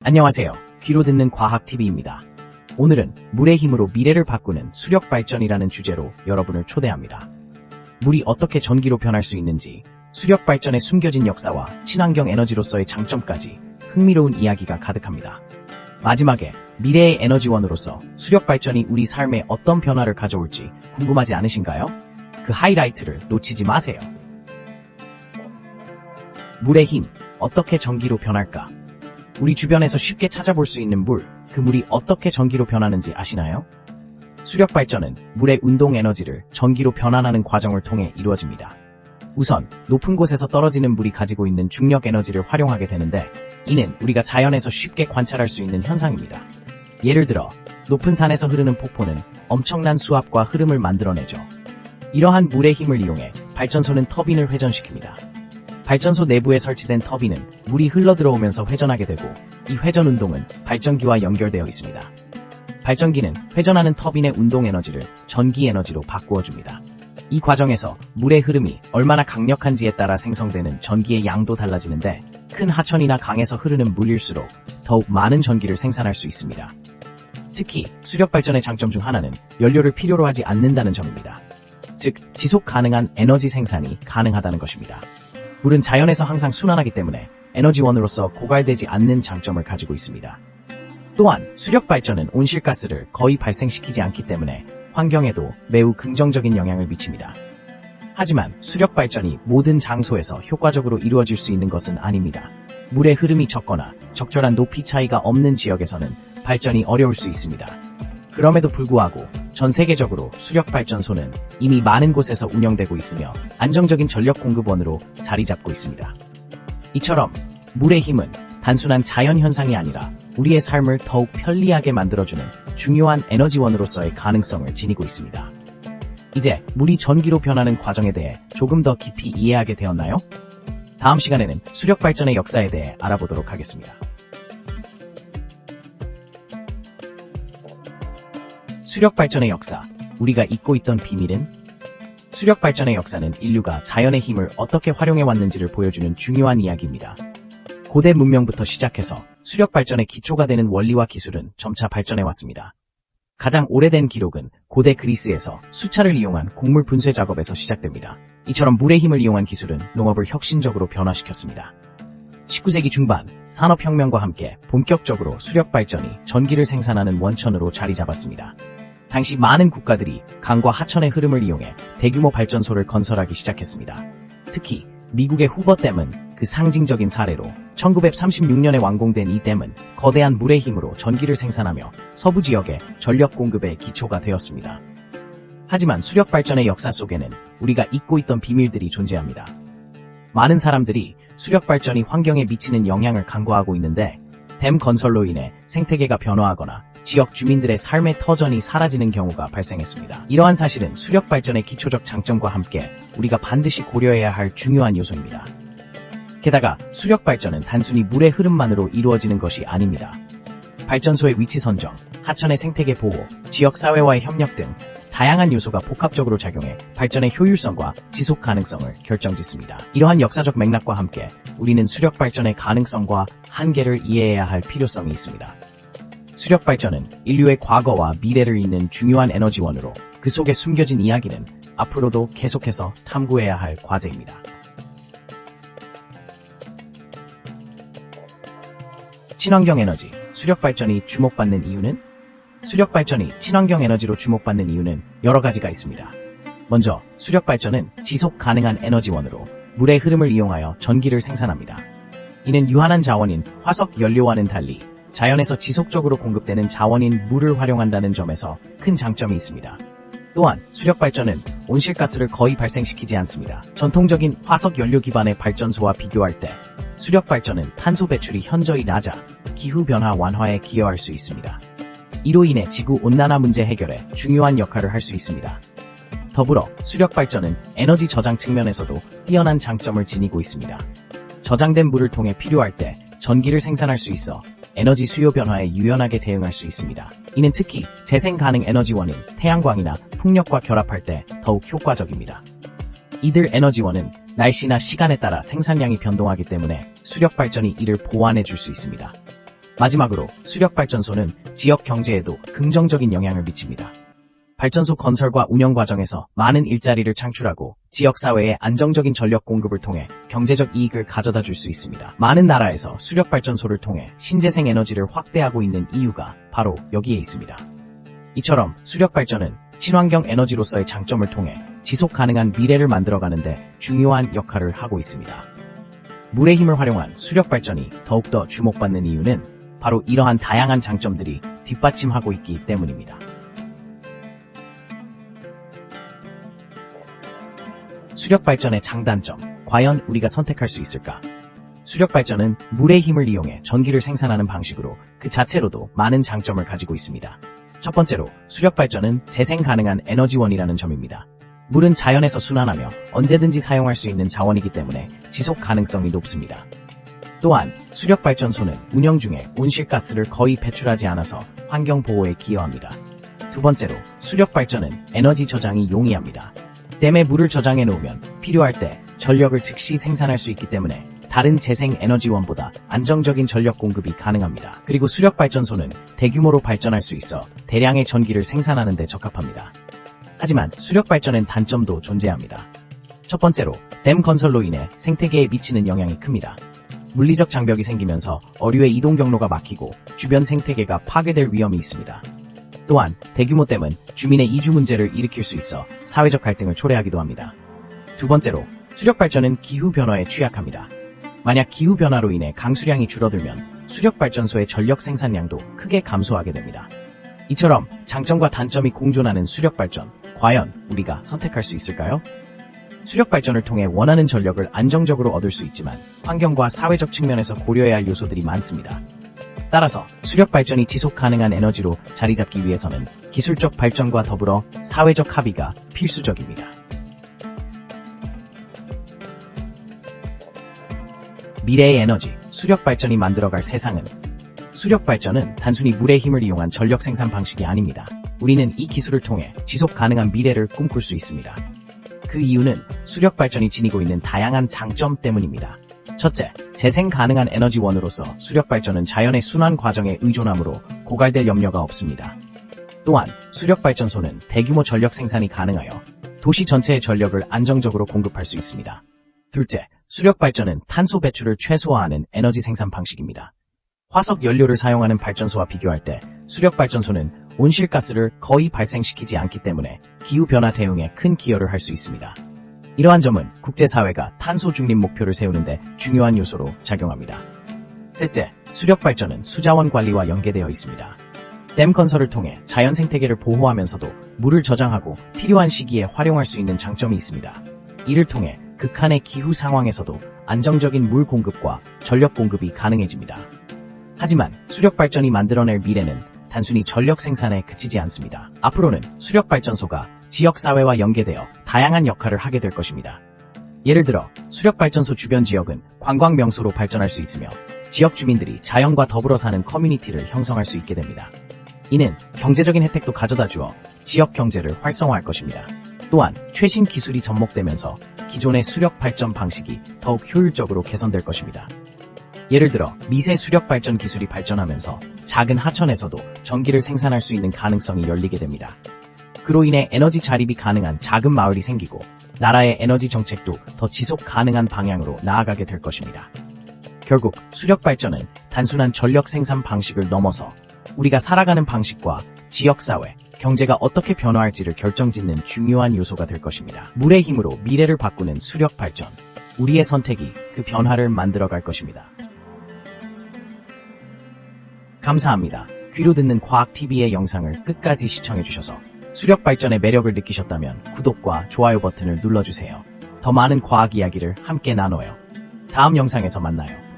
안녕하세요. 귀로 듣는 과학TV입니다. 오늘은 물의 힘으로 미래를 바꾸는 수력발전이라는 주제로 여러분을 초대합니다. 물이 어떻게 전기로 변할 수 있는지, 수력발전의 숨겨진 역사와 친환경 에너지로서의 장점까지 흥미로운 이야기가 가득합니다. 마지막에 미래의 에너지원으로서 수력발전이 우리 삶에 어떤 변화를 가져올지 궁금하지 않으신가요? 그 하이라이트를 놓치지 마세요. 물의 힘, 어떻게 전기로 변할까? 우리 주변에서 쉽게 찾아볼 수 있는 물, 그 물이 어떻게 전기로 변하는지 아시나요? 수력발전은 물의 운동 에너지를 전기로 변환하는 과정을 통해 이루어집니다. 우선 높은 곳에서 떨어지는 물이 가지고 있는 중력 에너지를 활용하게 되는데, 이는 우리가 자연에서 쉽게 관찰할 수 있는 현상입니다. 예를 들어 높은 산에서 흐르는 폭포는 엄청난 수압과 흐름을 만들어내죠. 이러한 물의 힘을 이용해 발전소는 터빈을 회전시킵니다. 발전소 내부에 설치된 터빈은 물이 흘러들어오면서 회전하게 되고, 이 회전 운동은 발전기와 연결되어 있습니다. 발전기는 회전하는 터빈의 운동 에너지를 전기 에너지로 바꾸어줍니다. 이 과정에서 물의 흐름이 얼마나 강력한지에 따라 생성되는 전기의 양도 달라지는데, 큰 하천이나 강에서 흐르는 물일수록 더욱 많은 전기를 생산할 수 있습니다. 특히 수력발전의 장점 중 하나는 연료를 필요로 하지 않는다는 점입니다. 즉, 지속 가능한 에너지 생산이 가능하다는 것입니다. 물은 자연에서 항상 순환하기 때문에 에너지원으로서 고갈되지 않는 장점을 가지고 있습니다. 또한 수력발전은 온실가스를 거의 발생시키지 않기 때문에 환경에도 매우 긍정적인 영향을 미칩니다. 하지만 수력발전이 모든 장소에서 효과적으로 이루어질 수 있는 것은 아닙니다. 물의 흐름이 적거나 적절한 높이 차이가 없는 지역에서는 발전이 어려울 수 있습니다. 그럼에도 불구하고 전 세계적으로 수력발전소는 이미 많은 곳에서 운영되고 있으며 안정적인 전력 공급원으로 자리 잡고 있습니다. 이처럼 물의 힘은 단순한 자연 현상이 아니라 우리의 삶을 더욱 편리하게 만들어주는 중요한 에너지원으로서의 가능성을 지니고 있습니다. 이제 물이 전기로 변하는 과정에 대해 조금 더 깊이 이해하게 되었나요? 다음 시간에는 수력발전의 역사에 대해 알아보도록 하겠습니다. 수력발전의 역사, 우리가 잊고 있던 비밀은? 수력발전의 역사는 인류가 자연의 힘을 어떻게 활용해왔는지를 보여주는 중요한 이야기입니다. 고대 문명부터 시작해서 수력발전의 기초가 되는 원리와 기술은 점차 발전해왔습니다. 가장 오래된 기록은 고대 그리스에서 수차를 이용한 곡물 분쇄 작업에서 시작됩니다. 이처럼 물의 힘을 이용한 기술은 농업을 혁신적으로 변화시켰습니다. 19세기 중반, 산업혁명과 함께 본격적으로 수력발전이 전기를 생산하는 원천으로 자리 잡았습니다. 당시 많은 국가들이 강과 하천의 흐름을 이용해 대규모 발전소를 건설하기 시작했습니다. 특히 미국의 후버댐은 그 상징적인 사례로 1936년에 완공된 이 댐은 거대한 물의 힘으로 전기를 생산하며 서부 지역의 전력 공급의 기초가 되었습니다. 하지만 수력발전의 역사 속에는 우리가 잊고 있던 비밀들이 존재합니다. 많은 사람들이 수력발전이 환경에 미치는 영향을 간과하고 있는데, 댐 건설로 인해 생태계가 변화하거나 지역 주민들의 삶의 터전이 사라지는 경우가 발생했습니다. 이러한 사실은 수력발전의 기초적 장점과 함께 우리가 반드시 고려해야 할 중요한 요소입니다. 게다가 수력발전은 단순히 물의 흐름만으로 이루어지는 것이 아닙니다. 발전소의 위치 선정, 하천의 생태계 보호, 지역사회와의 협력 등 다양한 요소가 복합적으로 작용해 발전의 효율성과 지속 가능성을 결정짓습니다. 이러한 역사적 맥락과 함께 우리는 수력발전의 가능성과 한계를 이해해야 할 필요성이 있습니다. 수력발전은 인류의 과거와 미래를 잇는 중요한 에너지원으로, 그 속에 숨겨진 이야기는 앞으로도 계속해서 탐구해야 할 과제입니다. 친환경 에너지, 수력발전이 주목받는 이유는? 수력발전이 친환경 에너지로 주목받는 이유는 여러 가지가 있습니다. 먼저, 수력발전은 지속 가능한 에너지원으로 물의 흐름을 이용하여 전기를 생산합니다. 이는 유한한 자원인 화석 연료와는 달리 자연에서 지속적으로 공급되는 자원인 물을 활용한다는 점에서 큰 장점이 있습니다. 또한 수력발전은 온실가스를 거의 발생시키지 않습니다. 전통적인 화석 연료 기반의 발전소와 비교할 때 수력발전은 탄소 배출이 현저히 낮아 기후변화 완화에 기여할 수 있습니다. 이로 인해 지구온난화 문제 해결에 중요한 역할을 할 수 있습니다. 더불어 수력발전은 에너지 저장 측면에서도 뛰어난 장점을 지니고 있습니다. 저장된 물을 통해 필요할 때 전기를 생산할 수 있어 에너지 수요 변화에 유연하게 대응할 수 있습니다. 이는 특히 재생 가능 에너지원인 태양광이나 풍력과 결합할 때 더욱 효과적입니다. 이들 에너지원은 날씨나 시간에 따라 생산량이 변동하기 때문에 수력발전이 이를 보완해 줄 수 있습니다. 마지막으로 수력발전소는 지역 경제에도 긍정적인 영향을 미칩니다. 발전소 건설과 운영 과정에서 많은 일자리를 창출하고 지역사회에 안정적인 전력 공급을 통해 경제적 이익을 가져다 줄 수 있습니다. 많은 나라에서 수력발전소를 통해 신재생 에너지를 확대하고 있는 이유가 바로 여기에 있습니다. 이처럼 수력발전은 친환경 에너지로서의 장점을 통해 지속 가능한 미래를 만들어가는데 중요한 역할을 하고 있습니다. 물의 힘을 활용한 수력발전이 더욱더 주목받는 이유는 바로 이러한 다양한 장점들이 뒷받침하고 있기 때문입니다. 수력발전의 장단점, 과연 우리가 선택할 수 있을까? 수력발전은 물의 힘을 이용해 전기를 생산하는 방식으로 그 자체로도 많은 장점을 가지고 있습니다. 첫 번째로 수력발전은 재생 가능한 에너지원이라는 점입니다. 물은 자연에서 순환하며 언제든지 사용할 수 있는 자원이기 때문에 지속 가능성이 높습니다. 또한 수력발전소는 운영 중에 온실가스를 거의 배출하지 않아서 환경 보호에 기여합니다. 두 번째로 수력발전은 에너지 저장이 용이합니다. 댐에 물을 저장해 놓으면 필요할 때 전력을 즉시 생산할 수 있기 때문에 다른 재생 에너지원보다 안정적인 전력 공급이 가능합니다. 그리고 수력발전소는 대규모로 발전할 수 있어 대량의 전기를 생산하는 데 적합합니다. 하지만 수력발전엔 단점도 존재합니다. 첫 번째로 댐 건설로 인해 생태계에 미치는 영향이 큽니다. 물리적 장벽이 생기면서 어류의 이동 경로가 막히고 주변 생태계가 파괴될 위험이 있습니다. 또한 대규모 댐은 주민의 이주 문제를 일으킬 수 있어 사회적 갈등을 초래하기도 합니다. 두 번째로 수력발전은 기후변화에 취약합니다. 만약 기후변화로 인해 강수량이 줄어들면 수력발전소의 전력 생산량도 크게 감소하게 됩니다. 이처럼 장점과 단점이 공존하는 수력발전, 과연 우리가 선택할 수 있을까요? 수력발전을 통해 원하는 전력을 안정적으로 얻을 수 있지만 환경과 사회적 측면에서 고려해야 할 요소들이 많습니다. 따라서 수력발전이 지속 가능한 에너지로 자리 잡기 위해서는 기술적 발전과 더불어 사회적 합의가 필수적입니다. 미래의 에너지, 수력발전이 만들어갈 세상은 수력발전은 단순히 물의 힘을 이용한 전력 생산 방식이 아닙니다. 우리는 이 기술을 통해 지속 가능한 미래를 꿈꿀 수 있습니다. 그 이유는 수력발전이 지니고 있는 다양한 장점 때문입니다. 첫째, 재생 가능한 에너지원으로서 수력발전은 자연의 순환 과정에 의존하므로 고갈될 염려가 없습니다. 또한 수력발전소는 대규모 전력 생산이 가능하여 도시 전체의 전력을 안정적으로 공급할 수 있습니다. 둘째, 수력발전은 탄소 배출을 최소화하는 에너지 생산 방식입니다. 화석 연료를 사용하는 발전소와 비교할 때 수력발전소는 온실가스를 거의 발생시키지 않기 때문에 기후변화 대응에 큰 기여를 할 수 있습니다. 이러한 점은 국제사회가 탄소 중립 목표를 세우는데 중요한 요소로 작용합니다. 셋째, 수력발전은 수자원 관리와 연계되어 있습니다. 댐 건설을 통해 자연 생태계를 보호하면서도 물을 저장하고 필요한 시기에 활용할 수 있는 장점이 있습니다. 이를 통해 극한의 기후 상황에서도 안정적인 물 공급과 전력 공급이 가능해집니다. 하지만 수력발전이 만들어낼 미래는 단순히 전력 생산에 그치지 않습니다. 앞으로는 수력발전소가 지역사회와 연계되어 다양한 역할을 하게 될 것입니다. 예를 들어 수력발전소 주변 지역은 관광 명소로 발전할 수 있으며 지역 주민들이 자연과 더불어 사는 커뮤니티를 형성할 수 있게 됩니다. 이는 경제적인 혜택도 가져다 주어 지역 경제를 활성화할 것입니다. 또한 최신 기술이 접목되면서 기존의 수력 발전 방식이 더욱 효율적으로 개선될 것입니다. 예를 들어 미세 수력 발전 기술이 발전하면서 작은 하천에서도 전기를 생산할 수 있는 가능성이 열리게 됩니다. 그로 인해 에너지 자립이 가능한 작은 마을이 생기고 나라의 에너지 정책도 더 지속 가능한 방향으로 나아가게 될 것입니다. 결국 수력 발전은 단순한 전력 생산 방식을 넘어서 우리가 살아가는 방식과 지역사회, 경제가 어떻게 변화할지를 결정짓는 중요한 요소가 될 것입니다. 물의 힘으로 미래를 바꾸는 수력 발전. 우리의 선택이 그 변화를 만들어갈 것입니다. 감사합니다. 귀로 듣는 과학TV의 영상을 끝까지 시청해주셔서 수력 발전의 매력을 느끼셨다면 구독과 좋아요 버튼을 눌러주세요. 더 많은 과학 이야기를 함께 나눠요. 다음 영상에서 만나요.